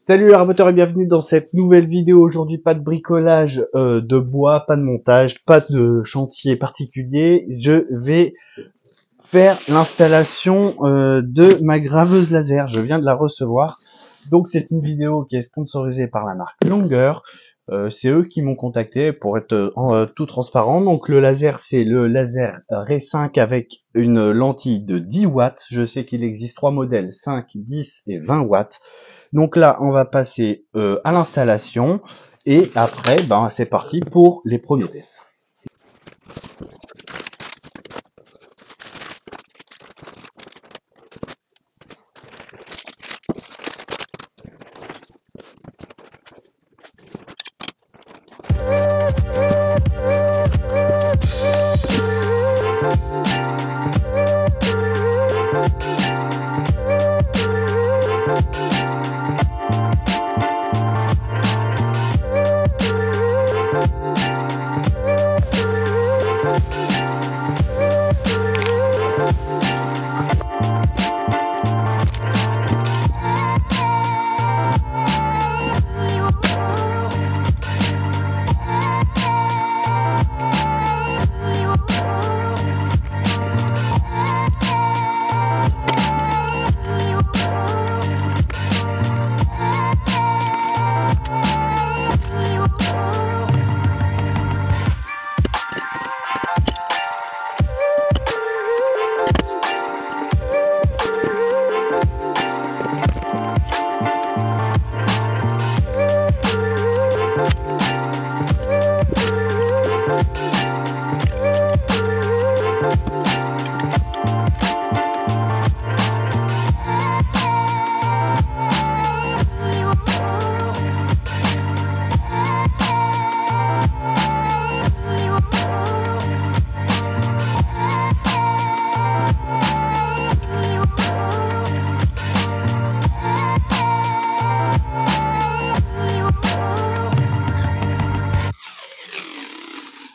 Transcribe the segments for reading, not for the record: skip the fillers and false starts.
Salut les rabotteurs et bienvenue dans cette nouvelle vidéo. Aujourd'hui, pas de bricolage de bois, pas de montage, pas de chantier particulier. Je vais faire l'installation de ma graveuse laser. Je viens de la recevoir. Donc c'est une vidéo qui est sponsorisée par la marque Longer. C'est eux qui m'ont contacté pour être tout transparent. Donc le laser, c'est le laser Ray 5 avec une lentille de 10 watts. Je sais qu'il existe trois modèles, 5, 10 et 20 watts. Donc là, on va passer à l'installation et après, c'est parti pour les premiers tests.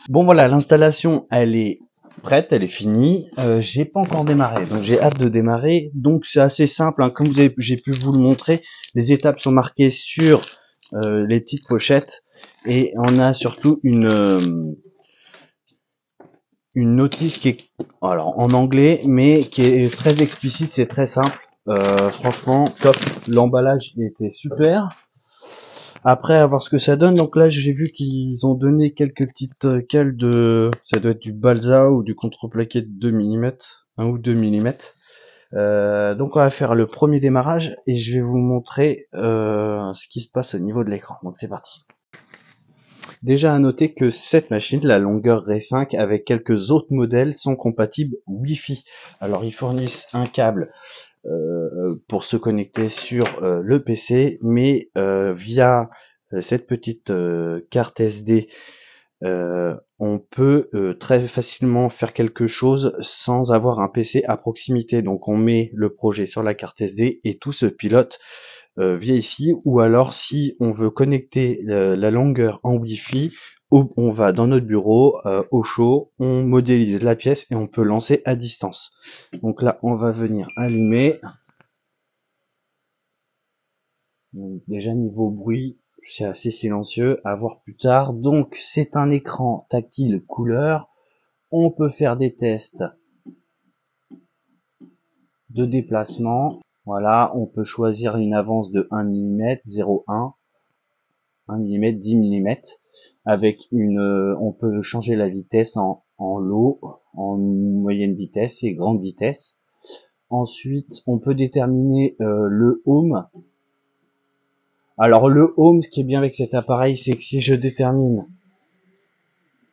Bon voilà, l'installation elle est prête, elle est finie. J'ai pas encore démarré, donc j'ai hâte de démarrer. Donc c'est assez simple, hein. Comme j'ai pu vous le montrer, les étapes sont marquées sur les petites pochettes et on a surtout une notice qui est alors en anglais mais qui est très explicite, c'est très simple. Franchement top, l'emballage il était super. Après, à voir ce que ça donne. Donc là, j'ai vu qu'ils ont donné quelques petites cales de... Ça doit être du balsa ou du contreplaqué de 2 mm. 1 ou 2 mm. Donc on va faire le premier démarrage et je vais vous montrer ce qui se passe au niveau de l'écran. Donc c'est parti. Déjà à noter que cette machine, la Longer Ray 5, avec quelques autres modèles, sont compatibles Wi-Fi. Alors ils fournissent un câble pour se connecter sur le PC, mais via cette petite carte SD, on peut très facilement faire quelque chose sans avoir un PC à proximité. Donc on met le projet sur la carte SD et tout se pilote via ici, ou alors si on veut connecter la longueur en Wi-Fi, on va dans notre bureau au chaud, on modélise la pièce et on peut lancer à distance. Donc là on va venir allumer. Donc déjà niveau bruit, c'est assez silencieux, à voir plus tard. Donc c'est un écran tactile couleur. On peut faire des tests de déplacement. Voilà, on peut choisir une avance de 1 mm, 0,1, 1 mm, 10 mm. Avec on peut changer la vitesse en low, en moyenne vitesse et grande vitesse. Ensuite, on peut déterminer le home. Alors le home, ce qui est bien avec cet appareil, c'est que si je détermine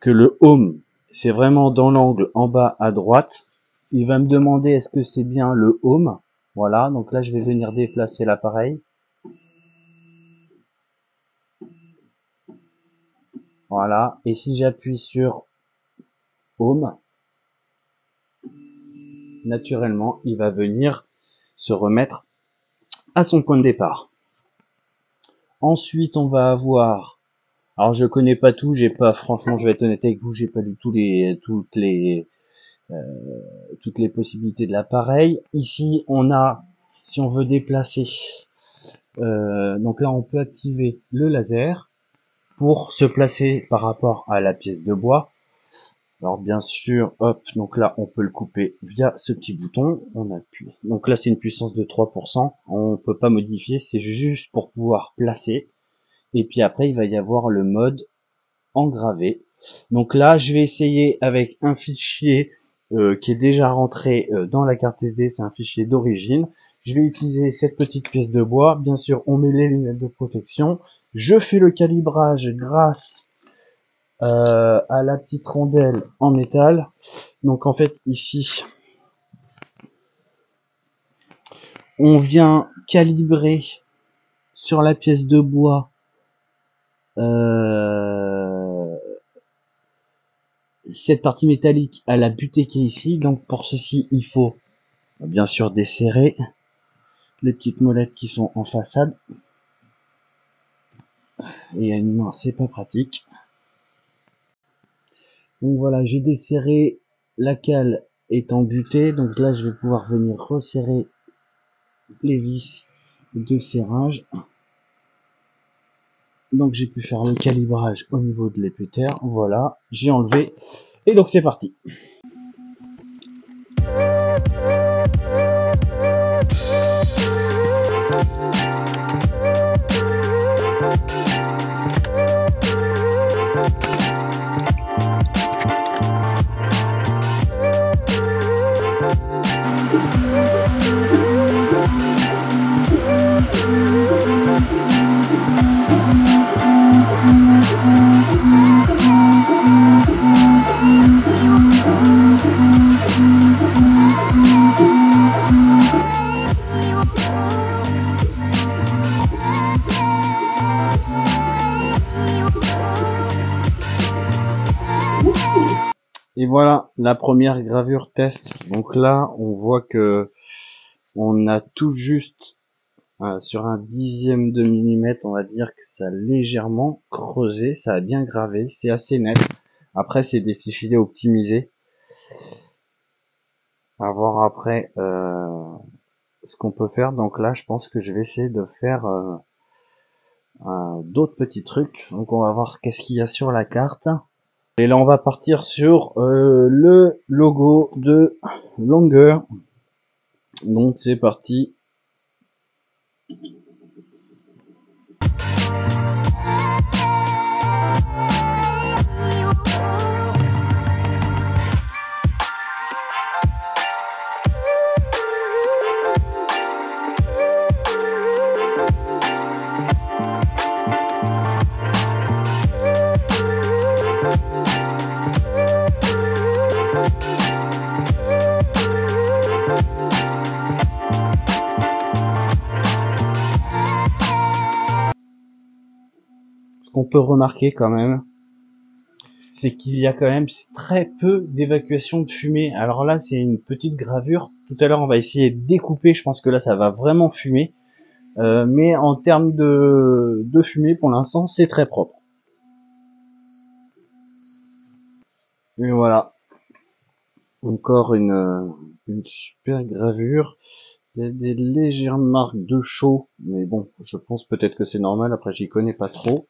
que le home, c'est vraiment dans l'angle en bas à droite, il va me demander est-ce que c'est bien le home. Voilà, donc là je vais venir déplacer l'appareil. Voilà, et si j'appuie sur home, naturellement, il va venir se remettre à son point de départ. Ensuite, on va avoir... Alors je connais pas tout, j'ai pas, franchement je vais être honnête avec vous, j'ai pas du tout toutes les possibilités de l'appareil. Ici on a, si on veut déplacer Donc là, on peut activer le laser pour se placer par rapport à la pièce de bois. Alors bien sûr, hop, donc là, on peut le couper via ce petit bouton. On appuie. Donc là, c'est une puissance de 3%. On peut pas modifier, c'est juste pour pouvoir placer. Et puis après, il va y avoir le mode engravé. Donc là, je vais essayer avec un fichier qui est déjà rentré dans la carte SD, c'est un fichier d'origine. Je vais utiliser cette petite pièce de bois. Bien sûr, on met les lunettes de protection. Je fais le calibrage grâce à la petite rondelle en métal. Donc en fait, ici, on vient calibrer sur la pièce de bois cette partie métallique à la butée qui est ici. Donc pour ceci, il faut bien sûr desserrer les petites molettes qui sont en façade. Et à une main, c'est pas pratique. Donc voilà, j'ai desserré, la cale étant butée. Donc là, je vais pouvoir venir resserrer les vis de serrage. Donc j'ai pu faire le calibrage au niveau de l'éputeur. Voilà, j'ai enlevé. Et donc c'est parti. Et voilà la première gravure test. Donc là, on voit que on a tout juste sur un dixième de millimètre, on va dire que ça a légèrement creusé, ça a bien gravé, c'est assez net. Après, c'est des fichiers optimisés. À voir après ce qu'on peut faire. Donc là, je pense que je vais essayer de faire d'autres petits trucs. Donc on va voir qu'est-ce qu'il y a sur la carte. Et là, on va partir sur le logo de Longer. Donc c'est parti. Ce qu'on peut remarquer quand même, c'est qu'il y a quand même très peu d'évacuation de fumée. Alors là, c'est une petite gravure. Tout à l'heure, on va essayer de découper. Je pense que là, ça va vraiment fumer. Mais en termes de fumée, pour l'instant, c'est très propre. Et voilà. Encore une super gravure. Il y a des légères marques de chaud. Mais bon, je pense peut-être que c'est normal. Après, j'y connais pas trop.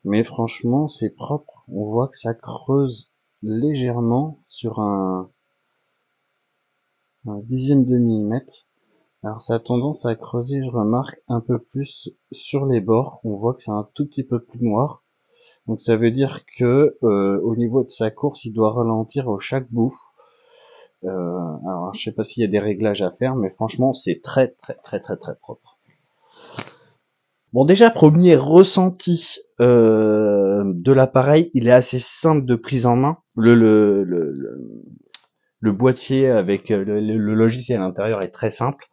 Mais franchement, c'est propre. On voit que ça creuse légèrement sur un dixième de millimètre. Alors ça a tendance à creuser, je remarque, un peu plus sur les bords. On voit que c'est un tout petit peu plus noir. Donc ça veut dire que au niveau de sa course, il doit ralentir au chaque bout. Alors je sais pas s'il y a des réglages à faire, mais franchement c'est très propre. Bon, déjà, premier ressenti de l'appareil, il est assez simple de prise en main. Le boîtier avec le logiciel à l'intérieur est très simple.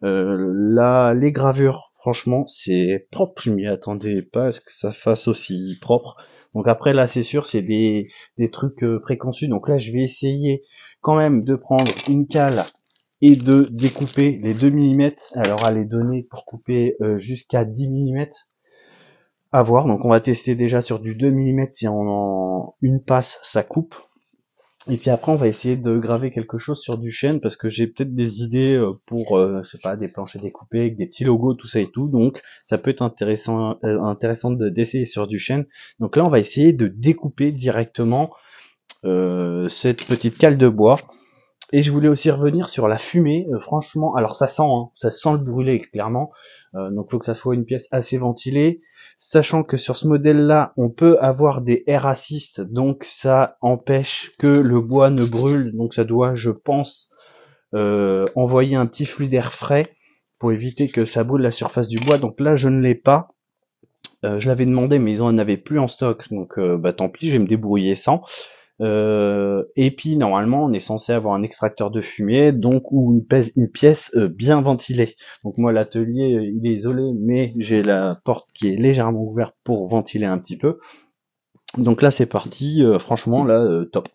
Là, les gravures, franchement, c'est propre. Je m'y attendais pas à ce que ça fasse aussi propre. Donc après, là, c'est sûr, c'est des trucs préconçus. Donc là, je vais essayer quand même de prendre une cale et de découper les 2 mm. Alors à les donner pour couper jusqu'à 10 mm. À voir. Donc on va tester déjà sur du 2 mm si en une passe ça coupe. Et puis après, on va essayer de graver quelque chose sur du chêne parce que j'ai peut-être des idées pour, je sais pas, des planchers découpés avec des petits logos, tout ça et tout. Donc, ça peut être intéressant d'essayer sur du chêne. Donc là, on va essayer de découper directement cette petite cale de bois. Et je voulais aussi revenir sur la fumée. Franchement, alors ça sent le brûler clairement. Donc, faut que ça soit une pièce assez ventilée. Sachant que sur ce modèle-là, on peut avoir des air assist, donc ça empêche que le bois ne brûle. Donc, ça doit, je pense, envoyer un petit flux d'air frais pour éviter que ça brûle la surface du bois. Donc là, je ne l'ai pas. Je l'avais demandé, mais ils en avaient plus en stock. Donc, bah tant pis, je vais me débrouiller sans. Et puis normalement on est censé avoir un extracteur de fumée, donc ou une pièce bien ventilée. Donc moi l'atelier il est isolé, mais j'ai la porte qui est légèrement ouverte pour ventiler un petit peu. Donc là c'est parti, franchement là top.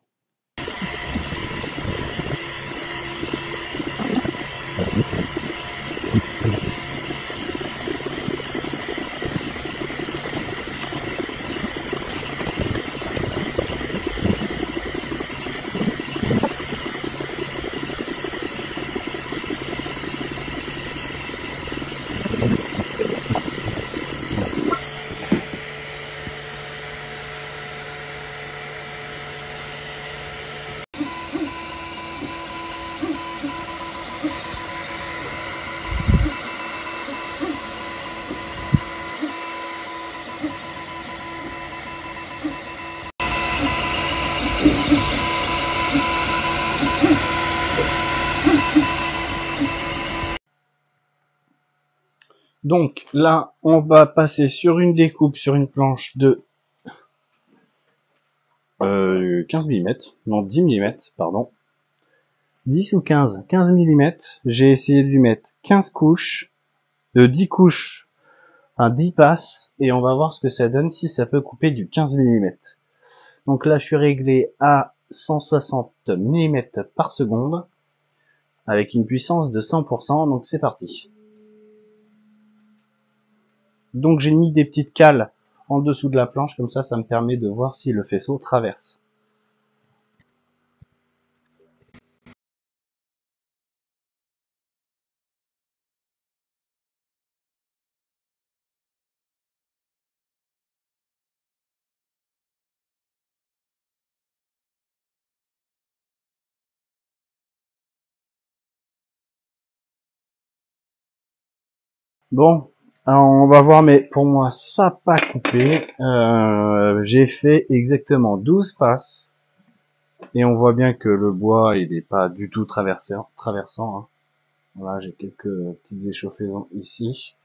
Donc là on va passer sur une découpe sur une planche de 15 mm, non 10 mm, pardon. 10 ou 15, 15 mm, j'ai essayé de lui mettre 15 couches, 10 couches, un 10 passes, et on va voir ce que ça donne si ça peut couper du 15 mm. Donc là, je suis réglé à 160 mm par seconde, avec une puissance de 100%, donc c'est parti. Donc j'ai mis des petites cales en dessous de la planche, comme ça me permet de voir si le faisceau traverse. Bon, alors on va voir, mais pour moi ça n'a pas coupé. J'ai fait exactement 12 passes. Et on voit bien que le bois, il n'est pas du tout traversant. Hein. Voilà, j'ai quelques petites échauffaisons ici.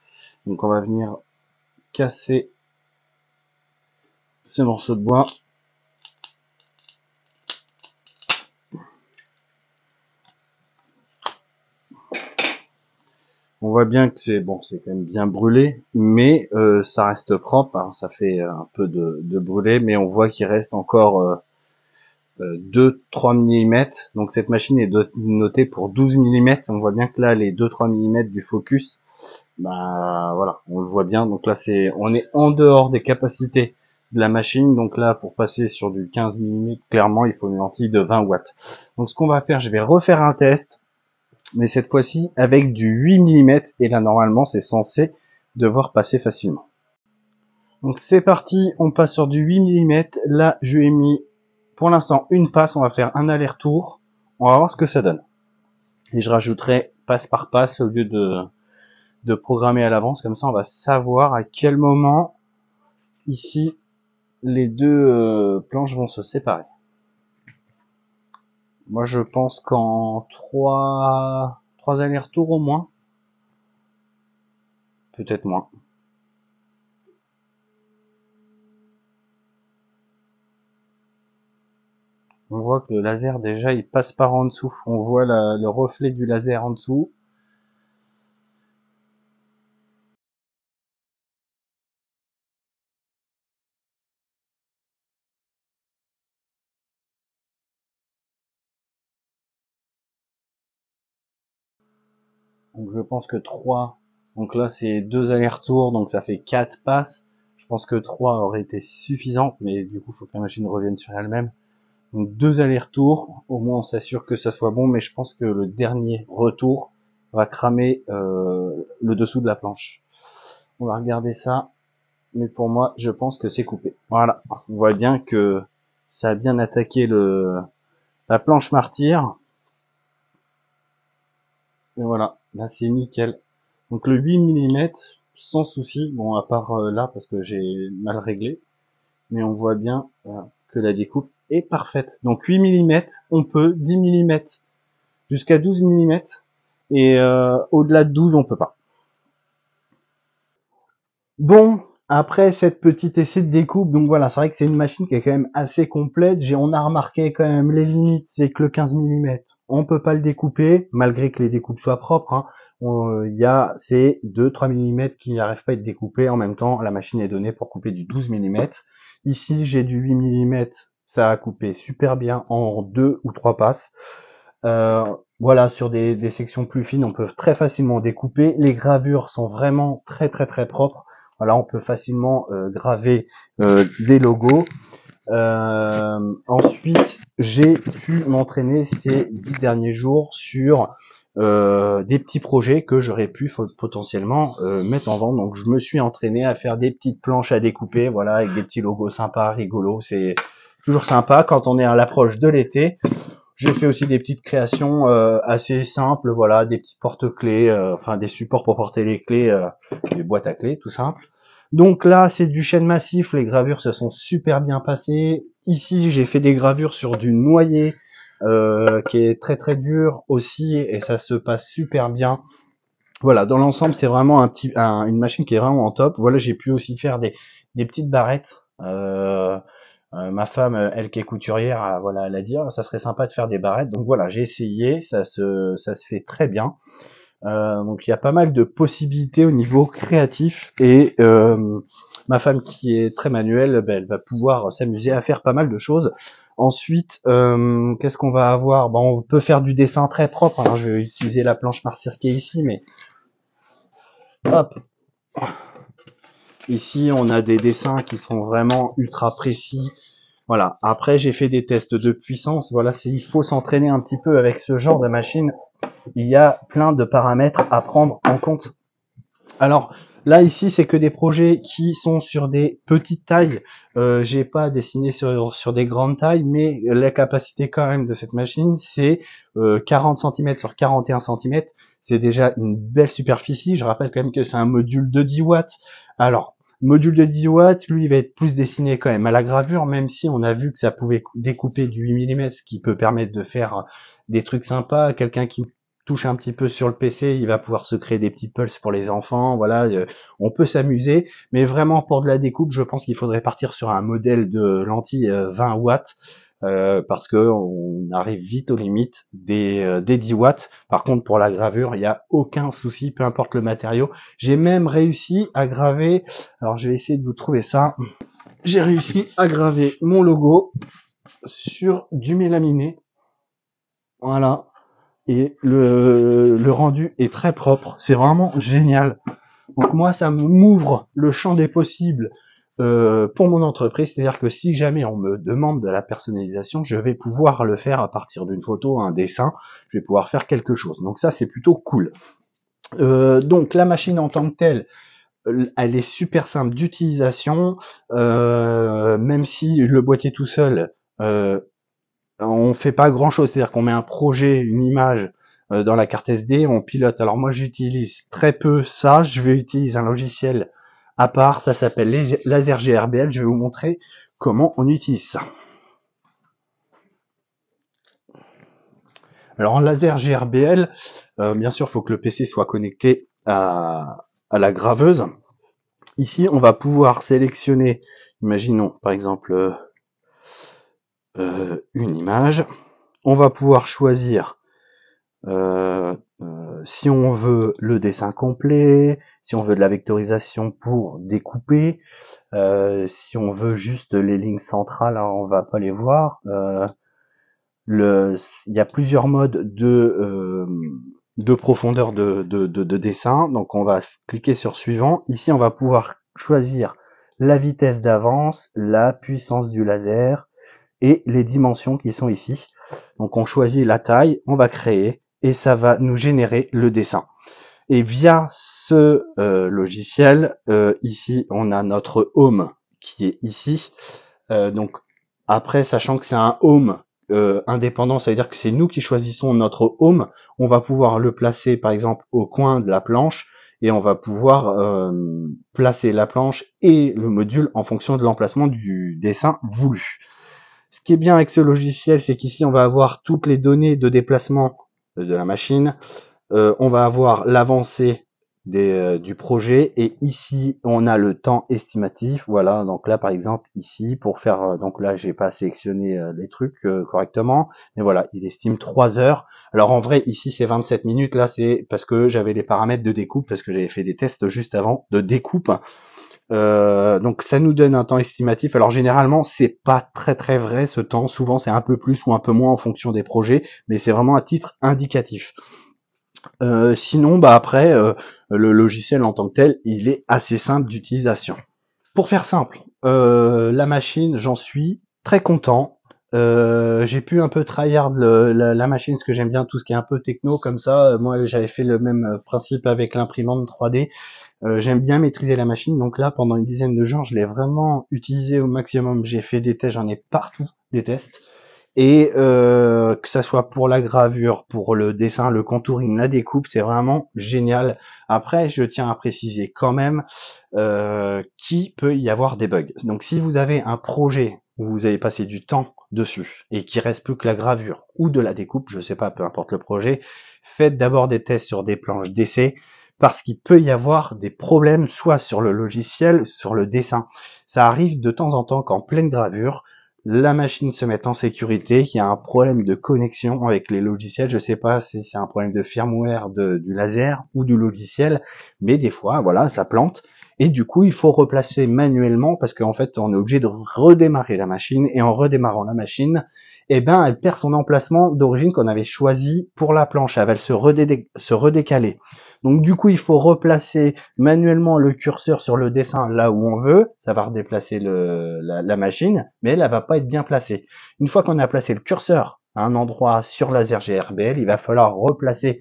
Donc on va venir casser ce morceau de bois. On voit bien que c'est bon, c'est quand même bien brûlé, mais ça reste propre. Hein, ça fait un peu de brûlé, mais on voit qu'il reste encore 2-3 mm. Donc cette machine est notée pour 12 mm. On voit bien que là, les 2-3 mm du focus, bah voilà, on le voit bien. Donc là, on est en dehors des capacités de la machine. Donc là, pour passer sur du 15 mm, clairement, il faut une lentille de 20 watts. Donc ce qu'on va faire, je vais refaire un test, mais cette fois-ci avec du 8 mm. Et là, normalement, c'est censé devoir passer facilement. Donc c'est parti, on passe sur du 8 mm. Là, je lui ai mis pour l'instant une passe, on va faire un aller-retour. On va voir ce que ça donne. Et je rajouterai passe par passe au lieu de programmer à l'avance. Comme ça, on va savoir à quel moment, ici, les deux planches vont se séparer. Moi, je pense qu'en trois allers-retours au moins. Peut-être moins. On voit que le laser, déjà, il passe par en dessous. On voit le reflet du laser en dessous. Donc je pense que 3, donc là c'est 2 allers-retours, donc ça fait 4 passes. Je pense que 3 aurait été suffisante, mais du coup faut que la machine revienne sur elle-même. Donc 2 allers-retours, au moins on s'assure que ça soit bon, mais je pense que le dernier retour va cramer le dessous de la planche. On va regarder ça, mais pour moi, je pense que c'est coupé. Voilà, on voit bien que ça a bien attaqué la planche martyre. Et voilà, là c'est nickel. Donc le 8 mm, sans souci, bon à part là parce que j'ai mal réglé, mais on voit bien que la découpe est parfaite. Donc 8 mm, on peut 10 mm jusqu'à 12 mm, et au-delà de 12 on peut pas. Bon, après cette petite essai de découpe, donc voilà, c'est vrai que c'est une machine qui est quand même assez complète. On a remarqué quand même les limites, c'est que le 15 mm, on peut pas le découper, malgré que les découpes soient propres, hein. Il y a ces 2-3 mm qui n'arrivent pas à être découpés. En même temps, la machine est donnée pour couper du 12 mm. Ici, j'ai du 8 mm, ça a coupé super bien en 2 ou 3 passes. Voilà, sur des sections plus fines, on peut très facilement découper. Les gravures sont vraiment très très très propres. Voilà, on peut facilement graver des logos. Ensuite, j'ai pu m'entraîner ces 10 derniers jours sur des petits projets que j'aurais pu potentiellement mettre en vente. Donc, je me suis entraîné à faire des petites planches à découper, voilà, avec des petits logos sympas, rigolos. C'est toujours sympa quand on est à l'approche de l'été. J'ai fait aussi des petites créations assez simples, voilà, des petits porte-clés, enfin des supports pour porter les clés, des boîtes à clés, tout simple. Donc là, c'est du chêne massif, les gravures se sont super bien passées. Ici, j'ai fait des gravures sur du noyer, qui est très très dur aussi, et ça se passe super bien. Voilà, dans l'ensemble, c'est vraiment une machine qui est vraiment en top. Voilà, j'ai pu aussi faire des petites barrettes. Ma femme, elle qui est couturière, voilà, elle a dit oh, ça serait sympa de faire des barrettes. Donc voilà, j'ai essayé, ça se fait très bien. Donc il y a pas mal de possibilités au niveau créatif, et ma femme qui est très manuelle, ben, elle va pouvoir s'amuser à faire pas mal de choses. Ensuite, qu'est-ce qu'on va avoir? Ben, on peut faire du dessin très propre. Alors je vais utiliser la planche martyr qui est ici, mais hop, ici on a des dessins qui sont vraiment ultra précis. Voilà. Après, j'ai fait des tests de puissance. Voilà, il faut s'entraîner un petit peu avec ce genre de machine. Il y a plein de paramètres à prendre en compte. Alors, là, ici, c'est que des projets qui sont sur des petites tailles. J'ai pas dessiné sur des grandes tailles, mais la capacité quand même de cette machine, c'est 40 cm sur 41 cm. C'est déjà une belle superficie. Je rappelle quand même que c'est un module de 10 watts. Alors, module de 10 watts, lui, il va être plus destiné quand même à la gravure, même si on a vu que ça pouvait découper du 8 mm, ce qui peut permettre de faire des trucs sympas. Quelqu'un qui touche un petit peu sur le PC, il va pouvoir se créer des petits pulses pour les enfants, voilà, on peut s'amuser, mais vraiment pour de la découpe, je pense qu'il faudrait partir sur un modèle de lentille 20 watts, parce que on arrive vite aux limites des 10 watts. Par contre, pour la gravure, il n'y a aucun souci, peu importe le matériau. J'ai même réussi à graver, alors je vais essayer de vous trouver ça, j'ai réussi à graver mon logo sur du mélaminé, voilà. Et le rendu est très propre, c'est vraiment génial. Donc moi, ça m'ouvre le champ des possibles pour mon entreprise, c'est-à-dire que si jamais on me demande de la personnalisation, je vais pouvoir le faire à partir d'une photo, un dessin, je vais pouvoir faire quelque chose. Donc ça, c'est plutôt cool. Donc la machine en tant que telle, elle est super simple d'utilisation, même si le boîtier tout seul, on fait pas grand chose, c'est-à-dire qu'on met un projet, une image dans la carte SD, on pilote. Alors moi j'utilise très peu ça, je vais utiliser un logiciel à part, ça s'appelle Laser GRBL, je vais vous montrer comment on utilise ça. Alors en Laser GRBL, bien sûr il faut que le PC soit connecté à la graveuse. Ici on va pouvoir sélectionner, imaginons par exemple une image, on va pouvoir choisir si on veut le dessin complet, si on veut de la vectorisation pour découper, si on veut juste les lignes centrales, alors on va pas les voir. Il y a plusieurs modes de profondeur de dessin. Donc on va cliquer sur suivant. Ici on va pouvoir choisir la vitesse d'avance, la puissance du laser, et les dimensions qui sont ici. Donc on choisit la taille, on va créer et ça va nous générer le dessin. Et via ce logiciel, ici on a notre home qui est ici. Donc après, sachant que c'est un home indépendant, ça veut dire que c'est nous qui choisissons notre home. On va pouvoir le placer par exemple au coin de la planche et on va pouvoir placer la planche et le module en fonction de l'emplacement du dessin voulu. Ce qui est bien avec ce logiciel, c'est qu'ici on va avoir toutes les données de déplacement de la machine. On va avoir l'avancée du projet et ici on a le temps estimatif. Voilà, donc là par exemple ici pour faire donc là j'ai pas sélectionné les trucs correctement, mais voilà, il estime 3 heures. Alors en vrai ici c'est 27 minutes, là c'est parce que j'avais les paramètres de découpe, parce que j'avais fait des tests juste avant de découpe. Donc ça nous donne un temps estimatif. Alors généralement c'est pas très vrai ce temps, souvent c'est un peu plus ou un peu moins en fonction des projets, mais c'est vraiment à titre indicatif. Sinon, bah après, le logiciel en tant que tel, il est assez simple d'utilisation. Pour faire simple, la machine, j'en suis très content. J'ai pu un peu tryhard la machine, parce que j'aime bien tout ce qui est un peu techno comme ça. Moi, j'avais fait le même principe avec l'imprimante 3D. J'aime bien maîtriser la machine, donc là, pendant une dizaine de jours, je l'ai vraiment utilisé au maximum. J'ai fait des tests, j'en ai partout des tests. Et que ça soit pour la gravure, pour le dessin, le contouring, la découpe, c'est vraiment génial. Après, je tiens à préciser quand même qu'il peut y avoir des bugs. Donc si vous avez un projet où vous avez passé du temps dessus et qu'il reste plus que la gravure ou de la découpe, je sais pas, peu importe le projet, faites d'abord des tests sur des planches d'essai parce qu'il peut y avoir des problèmes soit sur le logiciel, sur le dessin. Ça arrive de temps en temps qu'en pleine gravure, la machine se mette en sécurité, qu'il y a un problème de connexion avec les logiciels. Je sais pas si c'est un problème de firmware du laser ou du logiciel, mais des fois, voilà, ça plante. Et du coup, il faut replacer manuellement parce qu'en fait, on est obligé de redémarrer la machine. Et en redémarrant la machine, eh ben, elle perd son emplacement d'origine qu'on avait choisi pour la planche. Elle va se redécaler. Donc du coup, il faut replacer manuellement le curseur sur le dessin là où on veut. Ça va redéplacer la machine, mais elle va pas être bien placée. Une fois qu'on a placé le curseur à un endroit sur laser GRBL, il va falloir replacer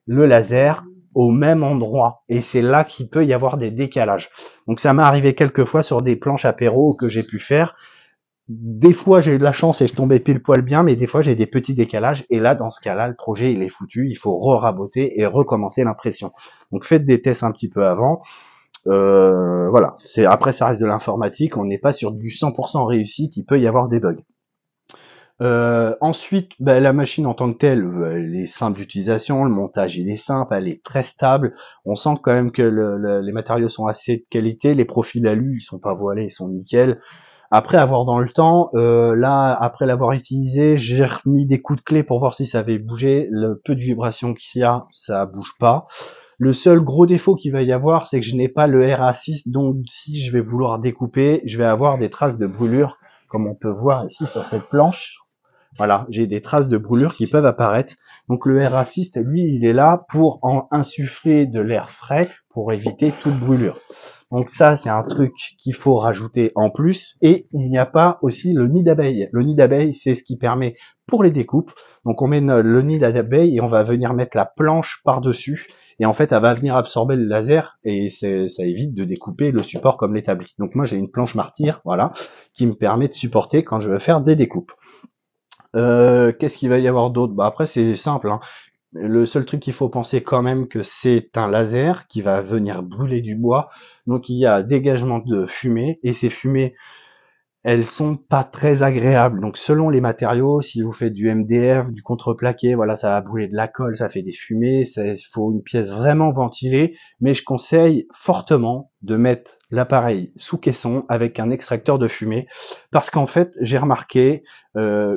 le laser au même endroit. Et c'est là qu'il peut y avoir des décalages. Donc ça m'est arrivé quelques fois sur des planches apéro que j'ai pu faire. Des fois, j'ai eu de la chance et je tombais pile poil bien, mais des fois, j'ai des petits décalages. Et là, dans ce cas-là, le projet, il est foutu. Il faut re-raboter et recommencer l'impression. Donc, faites des tests un petit peu avant. Voilà. Après, ça reste de l'informatique. On n'est pas sur du 100% réussite. Il peut y avoir des bugs. Ensuite, bah, la machine en tant que telle, elle est simple d'utilisation. Le montage, il est simple. Elle est très stable. On sent quand même que les matériaux sont assez de qualité. Les profils alu, ils sont pas voilés, ils sont nickel. Après avoir dans le temps, là, après l'avoir utilisé, j'ai remis des coups de clé pour voir si ça avait bougé. Le peu de vibration qu'il y a, ça bouge pas. Le seul gros défaut qu'il va y avoir, c'est que je n'ai pas le RA6, donc si je vais vouloir découper, je vais avoir des traces de brûlure, comme on peut voir ici sur cette planche. Voilà, j'ai des traces de brûlure qui peuvent apparaître. Donc le air assist, lui, il est là pour en insuffler de l'air frais pour éviter toute brûlure. Donc ça, c'est un truc qu'il faut rajouter en plus. Et il n'y a pas aussi le nid d'abeille. Le nid d'abeille, c'est ce qui permet pour les découpes. Donc on met le nid d'abeille et on va venir mettre la planche par-dessus. Et en fait, elle va venir absorber le laser et ça évite de découper le support comme l'établi. Donc moi, j'ai une planche martyre, voilà, qui me permet de supporter quand je veux faire des découpes. Qu'est-ce qu'il va y avoir d'autre? Bah après c'est simple, hein. Le seul truc qu'il faut penser quand même que c'est un laser qui va venir brûler du bois. Donc il y a dégagement de fumée et ces fumées elles sont pas très agréables. Donc selon les matériaux, si vous faites du MDF, du contreplaqué, voilà, ça va brûler de la colle, ça fait des fumées, il faut une pièce vraiment ventilée, mais je conseille fortement de mettre l'appareil sous caisson avec un extracteur de fumée parce qu'en fait, j'ai remarqué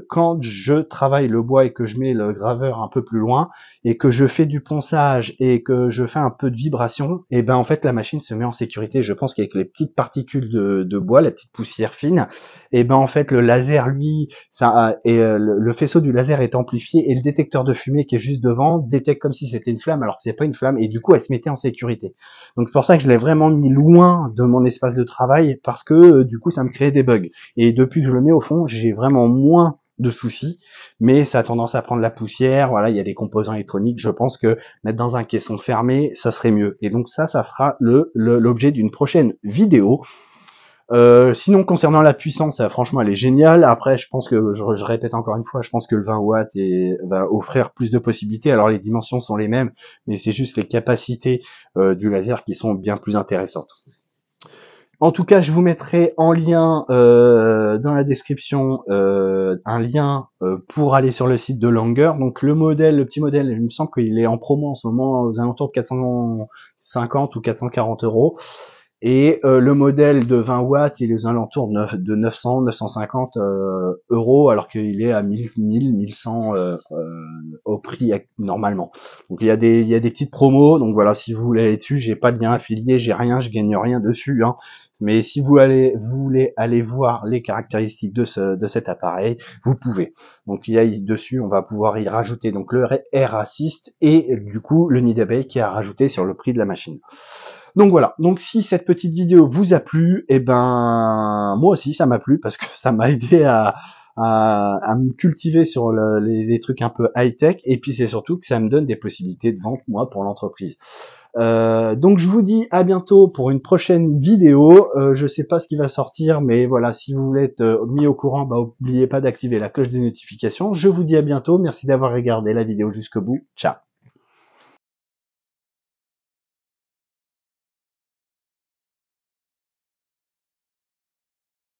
quand je travaille le bois et que je mets le graveur un peu plus loin et que je fais du ponçage et que je fais un peu de vibration, et ben en fait la machine se met en sécurité. Je pense qu'avec les petites particules de bois, la petite poussière fine, et ben en fait le laser lui ça et le faisceau du laser est amplifié et le détecteur de fumée qui est juste devant détecte comme si c'était une flamme alors que c'est pas une flamme et du coup elle se mettait en sécurité. Donc c'est pour ça que je l'ai vraiment mis loin de mon espace de travail parce que du coup ça me crée des bugs. Et depuis que je le mets au fond, j'ai vraiment moins de soucis, mais ça a tendance à prendre la poussière. Voilà, il y a des composants électroniques. Je pense que mettre dans un caisson fermé, ça serait mieux. Et donc ça fera l'objet d'une prochaine vidéo. Sinon, concernant la puissance, franchement, elle est géniale. Après, je pense que, je répète encore une fois, je pense que le 20 watts va offrir plus de possibilités. Alors, les dimensions sont les mêmes, mais c'est juste les capacités du laser qui sont bien plus intéressantes. En tout cas, je vous mettrai en lien dans la description un lien pour aller sur le site de Langer. Donc, le petit modèle, il me semble qu'il est en promo en ce moment aux alentours de 450 ou 440 euros. Et le modèle de 20 watts, il est aux alentours de 900, 950 euros, alors qu'il est à 1000, 1100 au prix normalement. Donc il y a des petites promos. Donc voilà, si vous voulez aller dessus, j'ai pas de lien affilié, j'ai rien, je gagne rien dessus, hein. Mais si vous voulez aller voir les caractéristiques de cet appareil, vous pouvez. Donc il y a dessus, on va pouvoir y rajouter donc le Air Assist et du coup le nid d'abeille qui est à rajouter sur le prix de la machine. Donc voilà, donc si cette petite vidéo vous a plu, eh ben moi aussi ça m'a plu parce que ça m'a aidé à me cultiver sur les trucs un peu high-tech, et puis c'est surtout que ça me donne des possibilités de vente moi pour l'entreprise. Donc je vous dis à bientôt pour une prochaine vidéo. Je sais pas ce qui va sortir, mais voilà, si vous voulez être mis au courant, bah n'oubliez pas d'activer la cloche des notifications. Je vous dis à bientôt, merci d'avoir regardé la vidéo jusqu'au bout, ciao.